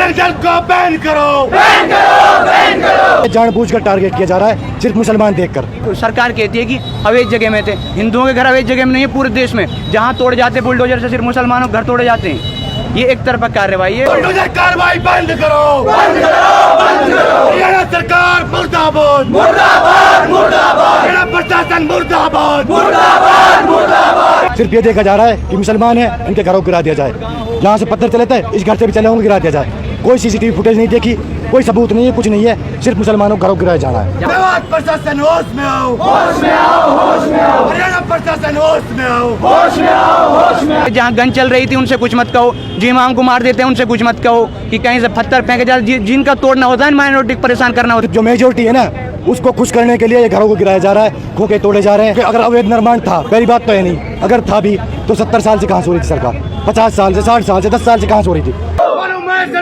बजरंग दल को बैन करो, बैन करो, बैन करो। जानबूझकर टारगेट किया जा रहा है सिर्फ मुसलमान देखकर। सरकार कहती है कि अवैध जगह में थे, हिंदुओं के घर अवैध जगह में नहीं है पूरे देश में, जहाँ तोड़े जाते बुलडोजर से सिर्फ मुसलमानों के घर तोड़े जाते हैं। ये एक तरफा कार्रवाई है। बुलडोजर कार्रवाई बंद करो, बंद करो, बंद करो। हरियाणा सरकार मुर्दाबाद, मुर्दाबाद, मुर्दाबाद। हरियाणा प्रशासन मुर्दाबाद, मुर्दाबाद, मुर्दाबाद। सिर्फ ये देखा जा रहा है कि मुसलमान है, इनके घरों को गिरा दिया जाए। जहाँ से पत्थर चले थे इस घर से भी चले होंगे, गिरा दिया जाए। कोई सीसीटीवी फुटेज नहीं देखी, कोई सबूत नहीं है, कुछ नहीं है, सिर्फ मुसलमानों को घरों गिराया जाना है। प्रशासन होश में आओ, होश में आओ, होश में आओ। हरियाणा प्रशासन होश में आओ, होश में आओ, होश में आओ। जहाँ गन चल रही थी उनसे कुछ मत कहो, जी इमाम को मार देते हैं उनसे कुछ मत कहो, कि कहीं से पत्थर फेंके जाए। जिनका तोड़ना होता है माइनॉरिटी को परेशान करना होता है। जो मेजोरिटी है ना उसको खुश करने के लिए ये घरों को गिराया जा रहा है, खोखे तोड़े जा रहे हैं। अगर अवैध निर्माण था, पहली बात तो है नहीं, अगर था भी तो 70 साल से कहाँ से हो रही थी सरकार, 50 साल से, 60 साल से, 10 साल से कहाँ से हो रही थी।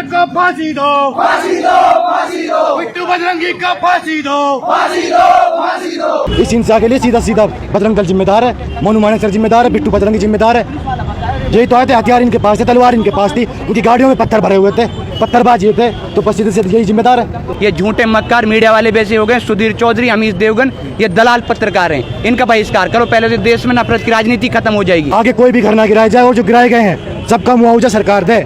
को फांसी दो, फांसी दो, फांसी दो। बिट्टू बजरंगी को फांसी दो, फांसी दो, फांसी दो। इस हिंसा के लिए सीधा सीधा बजरंग दल जिम्मेदार है, मोनू मानेक सर जिम्मेदार है, बिट्टू बजरंगी जिम्मेदार है। यही तो आए थे, हथियार इनके पास थे, तलवार इनके पास थी, उनकी गाड़ियों में पत्थर भरे हुए थे, पत्थरबाजी थे, तो बस सीधे सीधे यही जिम्मेदार है। ये झूठे मक्कार मीडिया वाले वैसे हो गए, सुधीर चौधरी, अमीश देवगन, ये दलाल पत्रकार हैं, इनका बहिष्कार करो पहले से, देश में नफरत की राजनीति खत्म हो जाएगी। आगे कोई भी घर ना गिराया जाए, और जो गिराए गए हैं सबका मुआवजा सरकार दे।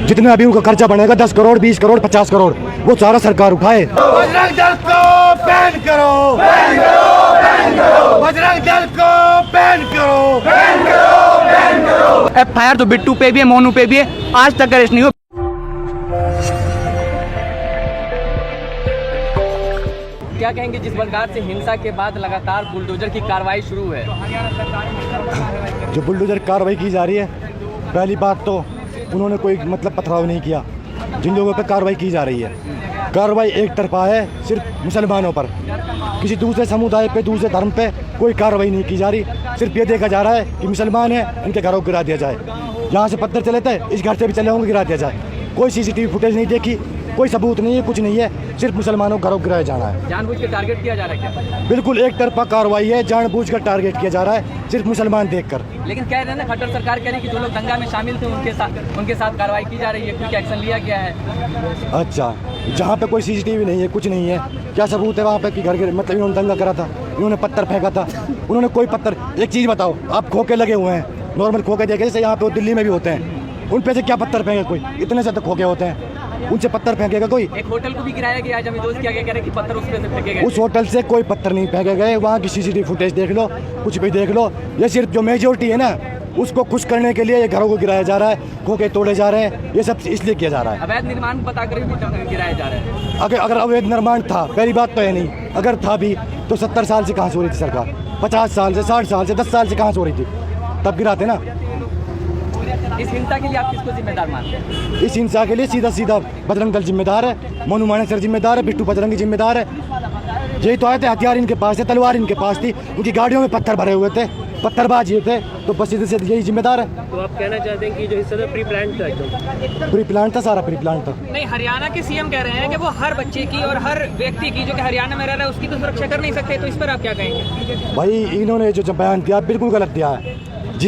जितने अभी उनका खर्चा बनेगा 10 करोड़, 20 करोड़, 50 करोड़, वो सारा सरकार उठाए। बजरंग दल को बैन करो, बैन करो, बैन करो। बजरंग दल को बैन करो, बैन करो, बैन करो। FIR तो बिट्टू पे भी है, मोनू पे भी है, आज तक अरेस्ट नहीं हुआ। क्या कहेंगे जिस प्रकार से हिंसा के बाद लगातार बुलडोजर की कार्रवाई शुरू है? जो बुलडोजर कार्रवाई की जा रही है, पहली बात तो उन्होंने कोई मतलब पथराव नहीं किया। जिन लोगों पर कार्रवाई की जा रही है, कार्रवाई एक तरफा है, सिर्फ मुसलमानों पर, किसी दूसरे समुदाय पे, दूसरे धर्म पे कोई कार्रवाई नहीं की जा रही। सिर्फ ये देखा जा रहा है कि मुसलमान है, इनके घरों को गिरा दिया जाए। जहाँ से पत्थर चले थे इस घर से भी चले होंगे, गिरा दिया जाए। कोई सीसीटीवी फुटेज नहीं देखी, कोई सबूत नहीं है, कुछ नहीं है, सिर्फ मुसलमानों को घरों गिराया जाना है। जानबूझ के टारगेट किया जा रहा है क्या? बिल्कुल एक तरफा कार्रवाई है, जानबूझकर टारगेट किया जा रहा है, सिर्फ मुसलमान देखकर। लेकिन कह रहे हैं ना, खट्टर सरकार कह रही है कि जो लोग दंगा में शामिल थे उनके साथ कार्रवाई की जा रही है, कुछ एक्शन लिया गया है। अच्छा, जहाँ पे कोई सीसीटीवी नहीं है, कुछ नहीं है, क्या सबूत है वहाँ पे कि घर के मतलब इन्होंने दंगा करा था, इन्होंने पत्थर फेंका था? उन्होंने कोई पत्थर, एक चीज़ बताओ, आप खोखे लगे हुए हैं, नॉर्मल खोखे देखे जैसे यहाँ पे दिल्ली में भी होते हैं, उन पे से क्या पत्थर फेंके? कोई इतने से तो खोखे होते हैं, उनसे पत्थर फेंकेगा कोई? एक होटल को भी गिराया गया, जब दोस्त क्या कह रहे कि पत्थर उस पे से फेंके गए। उस होटल से कोई पत्थर नहीं फेंके गए, वहाँ की सीसीटीवी फुटेज देख लो, कुछ भी देख लो। ये सिर्फ जो मेजोरिटी है ना उसको खुश करने के लिए ये घरों को गिराया जा रहा है, खोखे तोड़े जा रहे हैं, ये सब इसलिए किया जा रहा है। अवैध निर्माण बताकर भी गिराया जा रहा है। अगर अवैध निर्माण था, पहली बात तो है नहीं, अगर था भी तो 70 साल से कहाँ से हो रही थी सरकार, 50 साल से, 60 साल से, 10 साल से कहाँ से हो रही थी, तब गिराते ना। इस हिंसा के लिए आप किसको जिम्मेदार मानते हैं? इस हिंसा के लिए सीधा सीधा बजरंग दल जिम्मेदार है, मोनू मानेक सर जिम्मेदार है, बिट्टू बजरंगी जिम्मेदार है। यही तो आए थे, हथियार इनके पास थे, तलवार इनके पास थी, उनकी गाड़ियों में पत्थर भरे हुए थे, पत्थरबाजी थे, तो बस सीधे से यही जिम्मेदार है। तो आप कहना चाहते हैं कि जो हिस्सा था प्री प्लान था? एकदम प्री प्लान था, सारा प्री प्लान था। नहीं, हरियाणा के सीएम कह रहे हैं कि वो हर बच्चे की और हर व्यक्ति की जो कि हरियाणा में रह रहा है उसकी तो सुरक्षा कर नहीं सकते, तो इस पर आप क्या कहेंगे? भाई इन्होंने जो बयान दिया बिल्कुल गलत दिया है।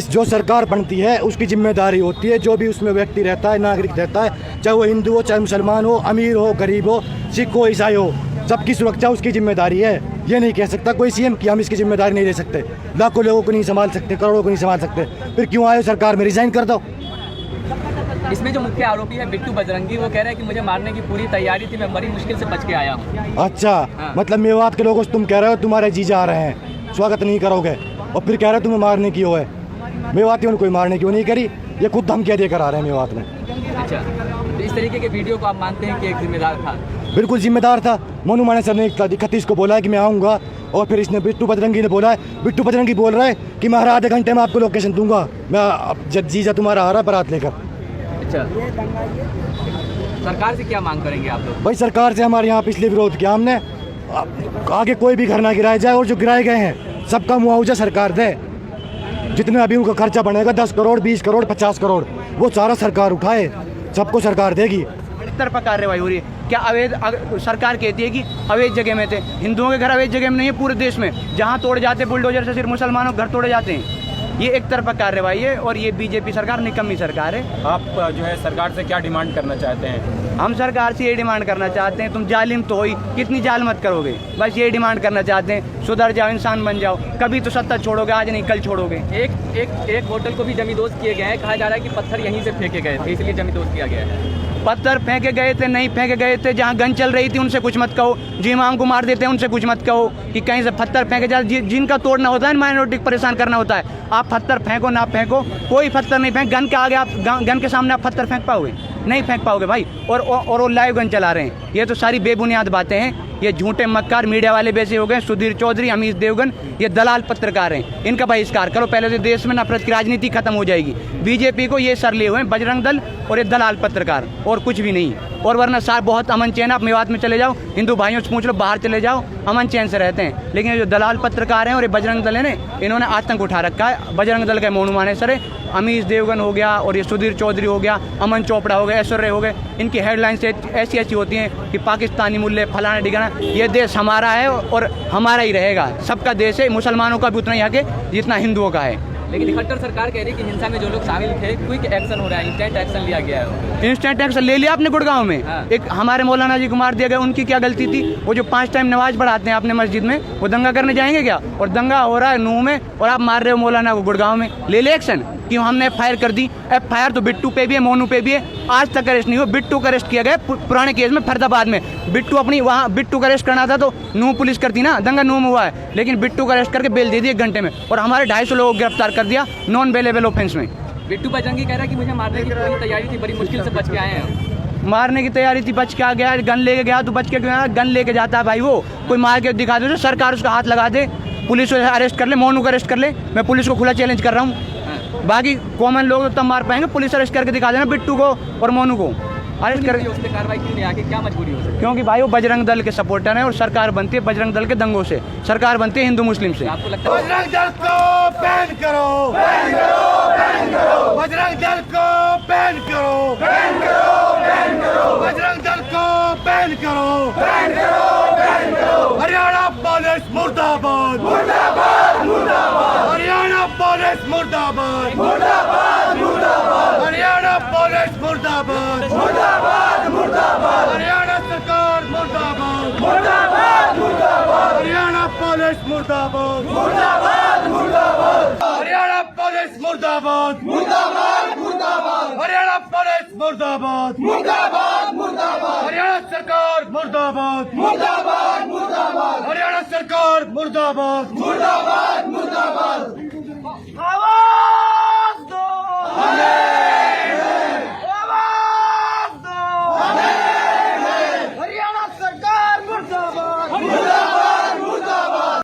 जो सरकार बनती है उसकी जिम्मेदारी होती है, जो भी उसमें व्यक्ति रहता है, नागरिक रहता है, चाहे वो हिंदू हो, चाहे मुसलमान हो, अमीर हो, गरीब हो, सिख हो, ईसाई हो, सबकी सुरक्षा उसकी जिम्मेदारी है। ये नहीं कह सकता कोई सीएम कि हम इसकी जिम्मेदारी नहीं ले सकते, लाखों लोगों को नहीं संभाल सकते, करोड़ों को नहीं संभाल सकते, फिर क्यों आए सरकार में, रिजाइन कर दो। इसमें जो मुख्य आरोपी है बिट्टू बजरंगी, वो कह रहे हैं कि मुझे मारने की पूरी तैयारी थी, मैं बड़ी मुश्किल से बच के आया हूँ। अच्छा, मतलब मेवात के लोगों से तुम कह रहे हो तुम्हारे जीजा आ रहे हैं, स्वागत नहीं करोगे, और फिर कह रहे हो तुम्हें मारने की हो है। मेवातियों ने कोई मारने क्यों नहीं करी, ये खुद धमकियाँ देकर आ रहे हैं मेवात में। अच्छा, तो इस तरीके के वीडियो को आप मानते हैं कि एक जिम्मेदार था? बिल्कुल जिम्मेदार था। मोनू मानेक सर ने 31 को बोला है कि मैं आऊँगा, और फिर इसने बिट्टू बजरंगी ने बोला है, बिट्टू बजरंगी बोल रहा है कि मैं हर आधे घंटे में आपको लोकेशन दूंगा, मैं जीजा तुम्हारा आ रहा है बारात लेकर। अच्छा, सरकार से क्या मांग करेंगे आप लोग? भाई सरकार से हमारे यहाँ पिछले विरोध किया हमने, आगे कोई भी घर ना गिराया जाए, और जो गिराए गए हैं सबका मुआवजा सरकार दे। जितने अभी उनका खर्चा बनेगा 10 करोड़, 20 करोड़, 50 करोड़, वो सारा सरकार उठाए, सबको सरकार देगी। तरफा कार्रवाई हो रही है। क्या अवैध, सरकार कहती है कि अवैध जगह में थे, हिंदुओं के घर अवैध जगह में नहीं है पूरे देश में, जहाँ तोड़े जाते बुलडोजर से सिर्फ मुसलमानों के घर तोड़े जाते हैं। ये एक तरफा कार्रवाई है और ये बीजेपी सरकार निकम्मी सरकार है। आप जो है सरकार से क्या डिमांड करना चाहते हैं? हम सरकार से ये डिमांड करना चाहते हैं, तुम जालिम तो हो ही, कितनी जालमत करोगे, बस ये डिमांड करना चाहते हैं, सुधर जाओ, इंसान बन जाओ, कभी तो सत्ता छोड़ोगे, आज नहीं कल छोड़ोगे। एक होटल को भी जमींदोज किए गए हैं, कहा जा रहा है कि पत्थर यहीं से फेंके गए थे, इसलिए जमींदोज किया गया है। पत्थर फेंके गए थे, नहीं फेंके गए थे, जहाँ गन चल रही थी उनसे कुछ मत कहो, जो इमाम को मार देते हैं उनसे कुछ मत कहो कि कहीं से पत्थर फेंके जाए। जिनका तोड़ना होता है माइनॉरिटी को परेशान करना होता है, आप पत्थर फेंको ना फेंको, कोई पत्थर नहीं फेंक, गन के आगे आप गन के सामने आप पत्थर फेंक पाओगे? नहीं फेंक पाओगे भाई। और वो लाइव गन चला रहे हैं, ये तो सारी बेबुनियाद बातें हैं। ये झूठे मक्कार मीडिया वाले वैसे हो गए, सुधीर चौधरी, अमीश देवगन, ये दलाल पत्रकार हैं, इनका बहिष्कार करो पहले तो देश में नफरत की राजनीति खत्म हो जाएगी। बीजेपी को ये सर लिए हुए हैं बजरंग दल और ये दलाल पत्रकार, और कुछ भी नहीं। और वरना सार बहुत अमन चैन, आप मेवात में चले जाओ, हिंदू भाइयों से पूछ लो, बाहर चले जाओ, अमन चैन से रहते हैं। लेकिन ये जो दलाल पत्रकार हैं और ये बजरंग दल है, इन्होंने आतंक उठा रखा है। बजरंग दल के मोनू मानेसर है, अमीश देवगन हो गया और ये सुधीर चौधरी हो गया, अमन चोपड़ा हो गया, ऐश्वर्य हो गए, इनकी हेडलाइंस ऐसी ऐसी होती हैं कि पाकिस्तानी मूल्य फलाना डिगाना। ये देश हमारा है और हमारा ही रहेगा, सबका देश है, मुसलमानों का भी उतना ही हक है जितना हिंदुओं का है। लेकिन खट्टर सरकार कह रही है कि हिंसा में जो लोग शामिल थे क्विक एक्शन हो रहा है, इंस्टेंट एक्शन लिया गया है। इंस्टेंट एक्शन ले लिया आपने गुड़गांव में? हाँ। एक हमारे मौलाना जी को मार दिया गया, उनकी क्या गलती थी? वो जो 5 टाइम नमाज पढ़ाते हैं अपने मस्जिद में, वो दंगा करने जाएंगे क्या? और दंगा हो रहा है नूह में और आप मार रहे हो मौलाना को गुड़गांव में। ले ले एक्शन, क्यों हमने FIR कर दी। FIR तो बिट्टू पे भी है, मोनू पे भी है, आज तक अरेस्ट नहीं हुआ। बिट्टू का अरेस्ट किया गया पुराने केस में फरीदाबाद में। बिट्टू अपनी वहाँ बिट्टू का अरेस्ट करना था तो नूह पुलिस करती ना, दंगा नूह में हुआ है, लेकिन बिट्टू का अरेस्ट करके बेल दे दी 1 घंटे में, और हमारे 250 लोगों को गिरफ्तार कर दिया नॉन बेलेबल ऑफेंस में। बिट्टू बजरंगी कह रहा है कि मुझे मारने की पूरी तैयारी थी, बड़ी मुश्किल से बच के आए हैं। मारने की तैयारी थी, बच के आ गया, गन लेके गया तो बच के क्यों आया? गन लेके जाता है भाई, वो कोई मार के दिखा दे, सरकार उसका हाथ लगा दे, पुलिस उसे अरेस्ट कर ले, मोनू को अरेस्ट कर ले, मैं पुलिस को खुला चैलेंज कर रहा हूँ। बाकी कॉमन लोग तो तब मार पाएंगे, पुलिस अरेस्ट करके दिखा देना बिट्टू को और मोनू को अरेस्ट कर। उसने कार्रवाई क्यों नहीं आगे, क्या मजबूरी हो सकती? क्योंकि भाई वो बजरंग दल के सपोर्टर हैं और सरकार बनती है बजरंग दल के दंगों से, सरकार बनती है हिंदू मुस्लिम से। आपको लगता है बजरंग दल को बैन करो, बैन करो, बैन करो, बजरंग दल को बैन करो, बैन करो, बैन करो, बजरंग दल को बैन करो, बैन करो, बैन करो। हरियाणा पुलिस मुर्दाबाद, मुर्दाबाद, मुर्दाबाद, हरियाणा पुलिस मुर्दाबाद, मुर्दाबाद, मुर्दाबाद, हरियाणा पुलिस मुर्दाबाद, मुर्दाबाद, मुर्दाबाद, हरियाणा सरकार मुर्दाबाद, मुर्दाबाद, मुर्दाबाद, हरियाणा पुलिस मुर्दाबाद, मुर्दाबाद, मुर्दाबाद, हरियाणा पुलिस मुर्दाबाद, मुर्दाबाद, मुर्दाबाद, हरियाणा पुलिस मुर्दाबाद, मुर्दाबाद, मुर्दाबाद, हरियाणा सरकार मुर्दाबाद, मुर्दाबाद, मुर्दाबाद, हरियाणा सरकार मुर्दाबाद, मुर्दाबाद, मुर्दाबाद। आवाज दो हमें।